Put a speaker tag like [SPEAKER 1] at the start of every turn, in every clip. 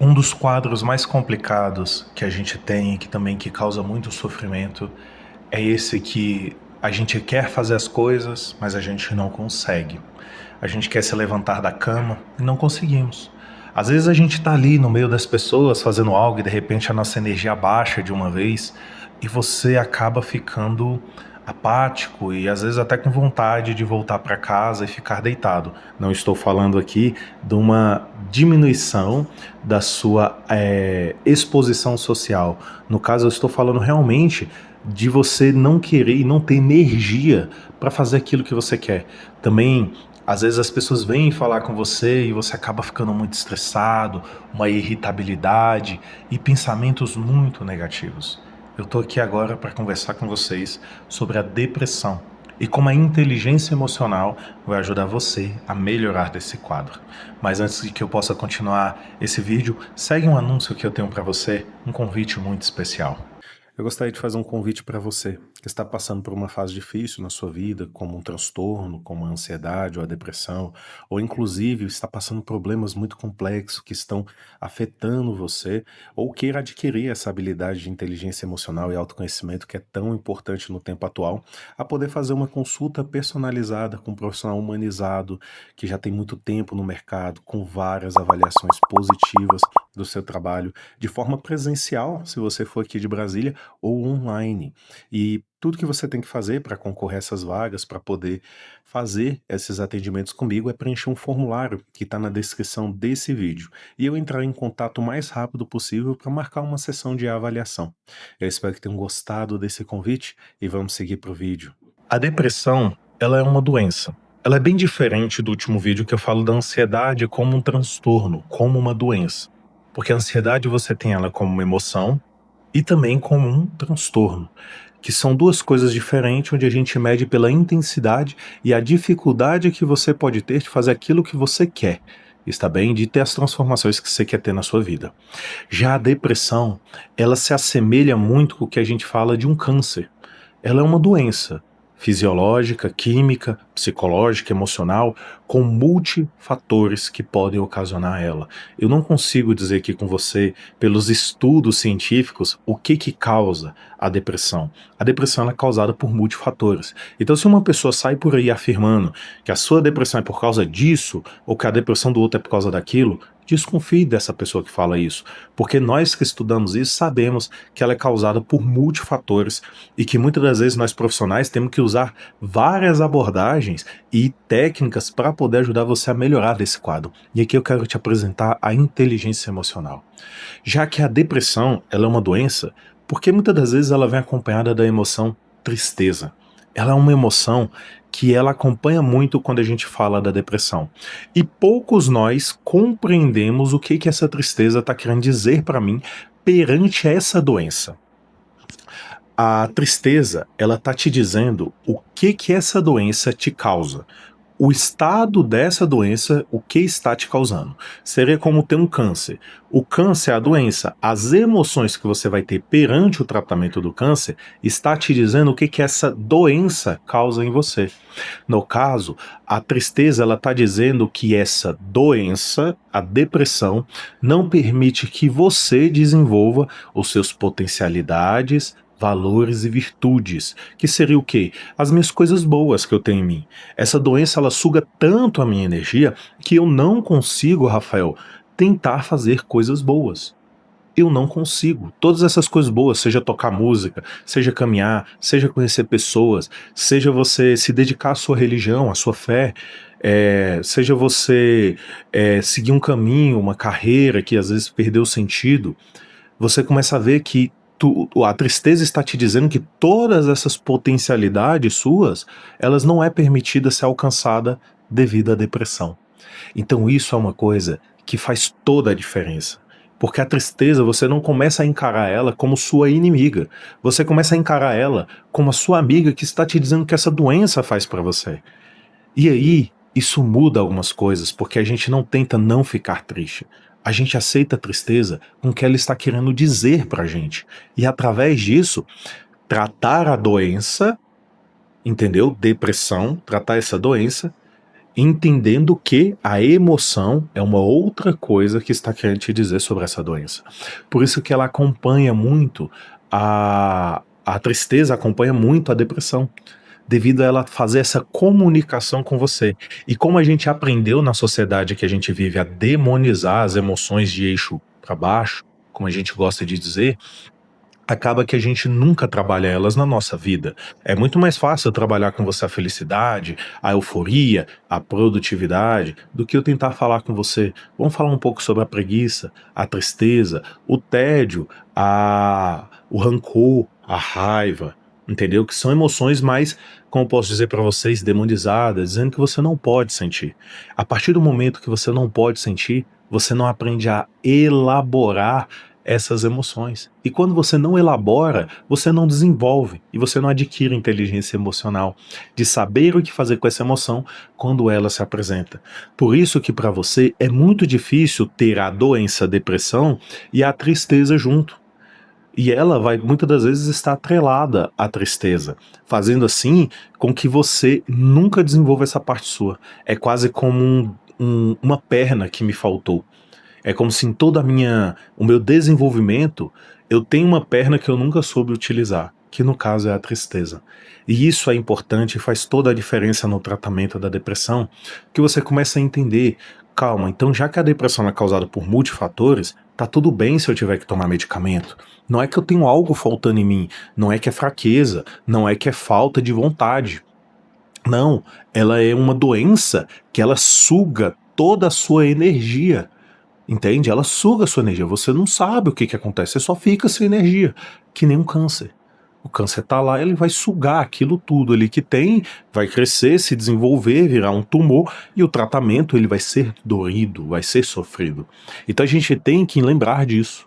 [SPEAKER 1] Um dos quadros mais complicados que a gente tem, que causa muito sofrimento, é esse que a gente quer fazer as coisas, mas a gente não consegue. A gente quer se levantar da cama e não conseguimos. Às vezes a gente está ali no meio das pessoas fazendo algo e de repente a nossa energia baixa de uma vez e você acaba ficando apático e às vezes até com vontade de voltar para casa e ficar deitado. Não estou falando aqui de uma diminuição da sua exposição social. No caso, eu estou falando realmente de você não querer e não ter energia para fazer aquilo que você quer. Também, às vezes as pessoas vêm falar com você e você acaba ficando muito estressado, uma irritabilidade e pensamentos muito negativos. Eu estou aqui agora para conversar com vocês sobre a depressão e como a inteligência emocional vai ajudar você a melhorar desse quadro. Mas antes de que eu possa continuar esse vídeo, segue um anúncio que eu tenho para você, um convite muito especial. Eu gostaria de fazer um convite para você que está passando por uma fase difícil na sua vida, como um transtorno, como a ansiedade ou a depressão, ou inclusive está passando problemas muito complexos que estão afetando você, ou queira adquirir essa habilidade de inteligência emocional e autoconhecimento que é tão importante no tempo atual, a poder fazer uma consulta personalizada com um profissional humanizado que já tem muito tempo no mercado, com várias avaliações positivas do seu trabalho, de forma presencial, se você for aqui de Brasília, ou online. E tudo que você tem que fazer para concorrer a essas vagas, para poder fazer esses atendimentos comigo, é preencher um formulário que está na descrição desse vídeo. E eu entrar em contato o mais rápido possível para marcar uma sessão de avaliação. Eu espero que tenham gostado desse convite e vamos seguir para o vídeo. A depressão, ela é uma doença. Ela é bem diferente do último vídeo que eu falo da ansiedade como um transtorno, como uma doença. Porque a ansiedade você tem ela como uma emoção, e também como um transtorno, que são duas coisas diferentes, onde a gente mede pela intensidade e a dificuldade que você pode ter de fazer aquilo que você quer, está bem? De ter as transformações que você quer ter na sua vida. Já a depressão, ela se assemelha muito com o que a gente fala de um câncer. Ela é uma doença fisiológica, química, psicológica, emocional, com multifatores que podem ocasionar ela. Eu não consigo dizer aqui com você, pelos estudos científicos, o que causa a depressão. A depressão é causada por multifatores. Então, se uma pessoa sai por aí afirmando que a sua depressão é por causa disso, ou que a depressão do outro é por causa daquilo, desconfie dessa pessoa que fala isso, porque nós que estudamos isso sabemos que ela é causada por multifatores e que muitas das vezes nós profissionais temos que usar várias abordagens e técnicas para poder ajudar você a melhorar desse quadro. E aqui eu quero te apresentar a inteligência emocional. Já que a depressão, ela é uma doença, porque muitas das vezes ela vem acompanhada da emoção tristeza. Ela é uma emoção que ela acompanha muito quando a gente fala da depressão. E poucos nós compreendemos o que essa tristeza está querendo dizer para mim perante essa doença. A tristeza, ela tá te dizendo o que essa doença te causa. O estado dessa doença, o que está te causando. Seria como ter um câncer. O câncer é a doença. As emoções que você vai ter perante o tratamento do câncer está te dizendo o que essa doença causa em você. No caso, a tristeza ela está dizendo que essa doença, a depressão, não permite que você desenvolva os seus potencialidades, valores e virtudes, que seria o quê? As minhas coisas boas que eu tenho em mim. Essa doença ela suga tanto a minha energia que eu não consigo, Rafael, tentar fazer coisas boas. Eu não consigo. Todas essas coisas boas, seja tocar música, seja caminhar, seja conhecer pessoas, seja você se dedicar à sua religião, à sua fé, seja você seguir um caminho, uma carreira que às vezes perdeu o sentido, você começa a ver que a tristeza está te dizendo que todas essas potencialidades suas, elas não é permitida ser alcançada devido à depressão. Então isso é uma coisa que faz toda a diferença. Porque a tristeza, você não começa a encarar ela como sua inimiga. Você começa a encarar ela como a sua amiga que está te dizendo que essa doença faz para você. E aí, isso muda algumas coisas, porque a gente não tenta não ficar triste. A gente aceita a tristeza com o que ela está querendo dizer pra gente. E através disso, tratar a doença, entendeu? Depressão, tratar essa doença entendendo que a emoção é uma outra coisa que está querendo te dizer sobre essa doença. Por isso que ela acompanha muito a tristeza, acompanha muito a depressão, devido a ela fazer essa comunicação com você. E como a gente aprendeu na sociedade que a gente vive a demonizar as emoções de eixo para baixo, como a gente gosta de dizer, acaba que a gente nunca trabalha elas na nossa vida. É muito mais fácil eu trabalhar com você a felicidade, a euforia, a produtividade, do que eu tentar falar com você. Vamos falar um pouco sobre a preguiça, a tristeza, o tédio, o rancor, a raiva, entendeu? Que são emoções mais, como eu posso dizer para vocês, demonizadas, dizendo que você não pode sentir. A partir do momento que você não pode sentir, você não aprende a elaborar essas emoções. E quando você não elabora, você não desenvolve e você não adquire inteligência emocional de saber o que fazer com essa emoção quando ela se apresenta. Por isso que para você é muito difícil ter a doença, a depressão e a tristeza junto. E ela vai muitas das vezes estar atrelada à tristeza, fazendo assim com que você nunca desenvolva essa parte sua. É quase como uma perna que me faltou. É como se em toda o meu desenvolvimento, eu tenho uma perna que eu nunca soube utilizar, que no caso é a tristeza. E isso é importante e faz toda a diferença no tratamento da depressão, que você começa a entender, calma, então já que a depressão é causada por multifatores, tá tudo bem se eu tiver que tomar medicamento. Não é que eu tenho algo faltando em mim, não é que é fraqueza, não é que é falta de vontade. Não, ela é uma doença que ela suga toda a sua energia. Entende? Ela suga a sua energia. Você não sabe o que que acontece, você só fica sem energia, que nem um câncer. O câncer tá lá, ele vai sugar aquilo tudo ali que tem, vai crescer, se desenvolver, virar um tumor, e o tratamento ele vai ser dolorido, vai ser sofrido. Então a gente tem que lembrar disso.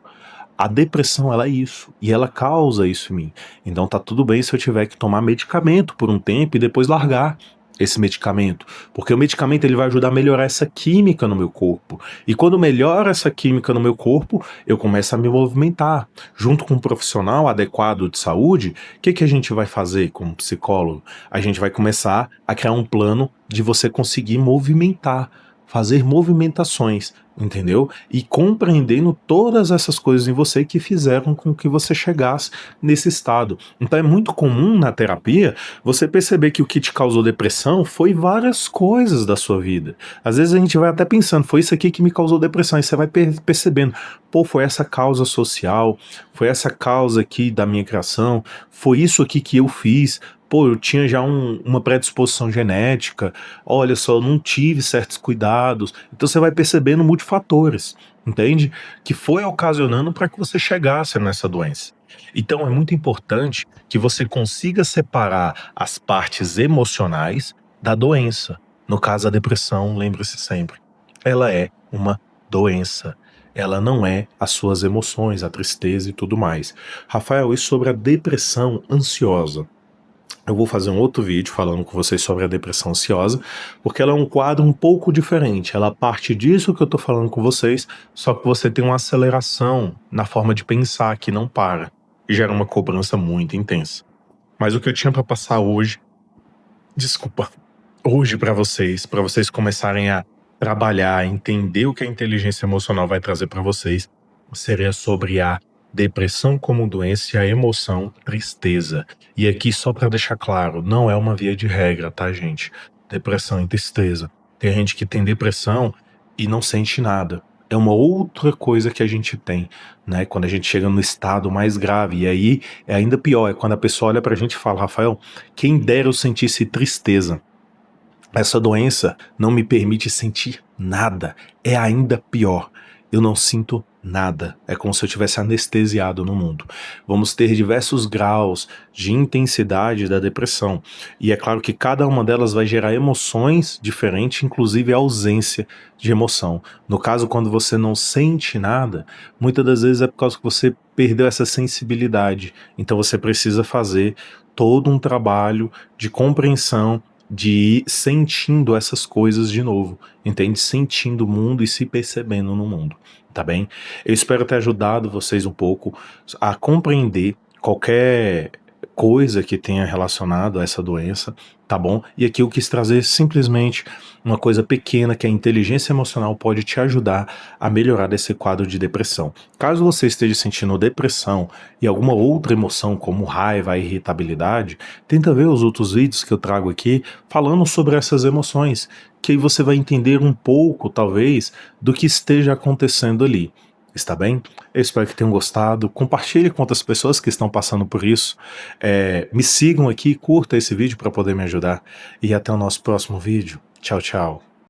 [SPEAKER 1] A depressão, ela é isso, e ela causa isso em mim. Então tá tudo bem se eu tiver que tomar medicamento por um tempo e depois largar esse medicamento, porque o medicamento ele vai ajudar a melhorar essa química no meu corpo. E quando melhora essa química no meu corpo, eu começo a me movimentar. Junto com um profissional adequado de saúde, o que que a gente vai fazer como psicólogo? A gente vai começar a criar um plano de você conseguir movimentar, fazer movimentações, entendeu? E compreendendo todas essas coisas em você que fizeram com que você chegasse nesse estado. Então é muito comum na terapia você perceber que o que te causou depressão foi várias coisas da sua vida. Às vezes a gente vai até pensando, foi isso aqui que me causou depressão, e você vai percebendo, pô, foi essa causa social, foi essa causa aqui da minha criação, foi isso aqui que eu fiz. Pô, eu tinha já uma predisposição genética, olha só, eu não tive certos cuidados. Então você vai percebendo multifatores, entende? Que foi ocasionando para que você chegasse nessa doença. Então é muito importante que você consiga separar as partes emocionais da doença. No caso, a depressão, lembre-se sempre, ela é uma doença. Ela não é as suas emoções, a tristeza e tudo mais. Rafael, e sobre a depressão ansiosa? Eu vou fazer um outro vídeo falando com vocês sobre a depressão ansiosa, porque ela é um quadro um pouco diferente. Ela parte disso que eu tô falando com vocês, só que você tem uma aceleração na forma de pensar que não para e gera uma cobrança muito intensa. Mas o que eu tinha para passar hoje, desculpa, hoje para vocês começarem a trabalhar, entender o que a inteligência emocional vai trazer para vocês, seria sobre a depressão como doença e a emoção tristeza. E aqui só para deixar claro, não é uma via de regra, tá, gente? Depressão e tristeza. Tem gente que tem depressão e não sente nada. É uma outra coisa que a gente tem, né? Quando a gente chega no estado mais grave. E aí é ainda pior, é quando a pessoa olha pra gente e fala, Rafael, quem dera eu sentisse tristeza. Essa doença não me permite sentir nada. É ainda pior. Eu não sinto nada. É como se eu tivesse anestesiado no mundo. Vamos ter diversos graus de intensidade da depressão. E é claro que cada uma delas vai gerar emoções diferentes, inclusive a ausência de emoção. No caso, quando você não sente nada, muitas das vezes é por causa que você perdeu essa sensibilidade. Então você precisa fazer todo um trabalho de compreensão, de ir sentindo essas coisas de novo, entende? Sentindo o mundo e se percebendo no mundo, tá bem? Eu espero ter ajudado vocês um pouco a compreender qualquer coisa que tenha relacionado a essa doença, tá bom? E aqui eu quis trazer simplesmente uma coisa pequena que a inteligência emocional pode te ajudar a melhorar desse quadro de depressão. Caso você esteja sentindo depressão e alguma outra emoção como raiva, irritabilidade, tenta ver os outros vídeos que eu trago aqui falando sobre essas emoções, que aí você vai entender um pouco, talvez, do que esteja acontecendo ali. Está bem? Eu espero que tenham gostado. Compartilhe com outras pessoas que estão passando por isso. Me sigam aqui, curta esse vídeo para poder me ajudar. E até o nosso próximo vídeo. Tchau, tchau.